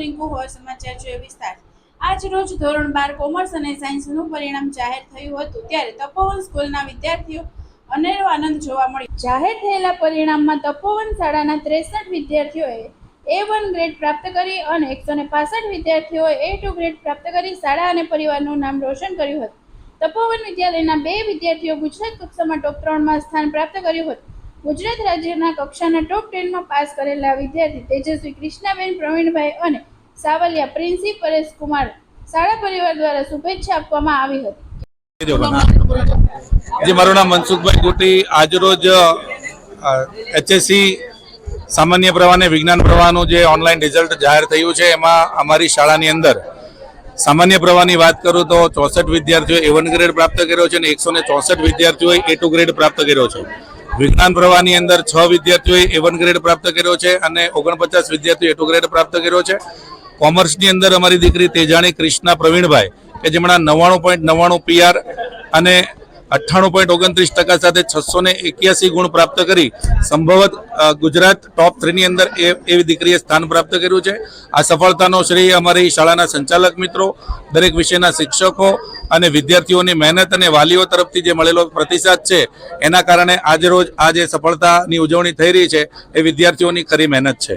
રિંકુ હોર સમાચાર જોઈએ વિસ્તાર। આજ રોજ ધોરણ 12 કોમર્સ અને સાયન્સનું પરિણામ જાહેર થયું હતું ત્યારે તપોવન સ્કૂલના વિદ્યાર્થીઓ અનેરો આનંદ જોવા મળ્યો। જાહેર થયેલા પરિણામમાં તપોવન શાળાના 63 વિદ્યાર્થીઓએ A1 ગ્રેડ પ્રાપ્ત કરી અને 165 વિદ્યાર્થીઓએ A2 ગ્રેડ પ્રાપ્ત કરી શાળા અને પરિવારનું નામ રોશન કર્યું હતું। તપોવન વિદ્યાલયના 2 વિદ્યાર્થીઓ ગુજરાત કક્ષામાં ટોપ 3માં સ્થાન પ્રાપ્ત કર્યું હતું। ગુજરાત રાજ્યના કક્ષાના ટોપ 10માં પાસ કરેલા વિદ્યાર્થી તેજસ્વી કૃષ્ણાબેન પ્રવીણભાઈ અને સાવલિયા પ્રિન્સી પરેશ કુમાર શાળા પરિવાર દ્વારા શુભેચ્છા આપવામાં આવી હતી। જી, મારું નામ મનસુખભાઈ ગોટી। આજરોજ HSC સામાન્ય પ્રવાહ અને વિજ્ઞાન પ્રવાહનું જે ઓનલાઈન રિઝલ્ટ જાહેર થયું છે એમાં અમારી શાળાની અંદર સામાન્ય પ્રવાહની વાત કરું તો 64 વિદ્યાર્થીઓએ A1 ગ્રેડ પ્રાપ્ત કર્યો છે અને 164 વિદ્યાર્થીઓએ A2 ગ્રેડ પ્રાપ્ત કર્યો છે। વિજ્ઞાન પ્રવાહની અંદર 6 વિદ્યાર્થીઓએ A1 ગ્રેડ પ્રાપ્ત કર્યો છે અને 49 વિદ્યાર્થીઓએ A2 ગ્રેડ પ્રાપ્ત કર્યો છે। કોમર્સની અંદર અમારી દીકરી તેજાણી કૃષ્ણા પ્રવીણભાઈ કે જેમના 99.99 PR અને 98.29% સાથે 681 ગુણ પ્રાપ્ત કરી સંભવત ગુજરાત ટોપ 3 ની અંદર એવી દીકરીએ સ્થાન પ્રાપ્ત કર્યું છે। આ સફળતાનો શ્રેય અમારી શાળાના સંચાલક મિત્રો, દરેક વિષયના શિક્ષકો અને વિદ્યાર્થીઓની મહેનત અને વાલીઓ તરફથી જે મળેલો પ્રતિસાદ છે એના કારણે આજરોજ આ જે સફળતાની ઉજવણી થઈ રહી છે એ વિદ્યાર્થીઓની ખરી મહેનત છે।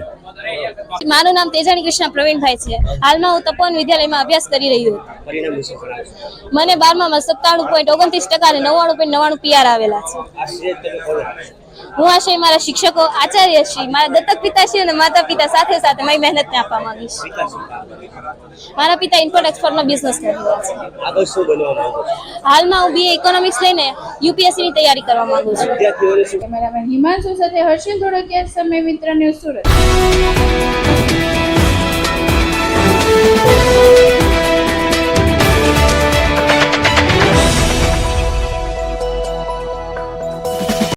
મારું નામ તેજાણી કૃષ્ણા પ્રવીણભાઈ છે। હાલમાં હું તપોવન વિદ્યાલયમાં અભ્યાસ કરી રહ્યો છું। મને 12માં 97.29% અને 99.99 PR આવેલા છે। હું આશય મારા શિક્ષકો, આચાર્ય શ્રી, મારા દત્તક પિતાશ્રી અને માતા પિતા સાથે સાથે મારી મહેનતને આપવા માંગીશ। મારા પિતા ઇમ્પોર્ટ એક્સપોર્ટનો બિઝનેસ કરી રહ્યા છે। હાલમાં હું BA ઇકોનોમિક્સ લઈને UPSC ની તૈયારી કરવા માંગુ છું। કેમેરામેન હિમાંશુ સાથે હર્ષિલ ધોળકિયા, સમય મિત્ર ન્યૂઝ સુરત।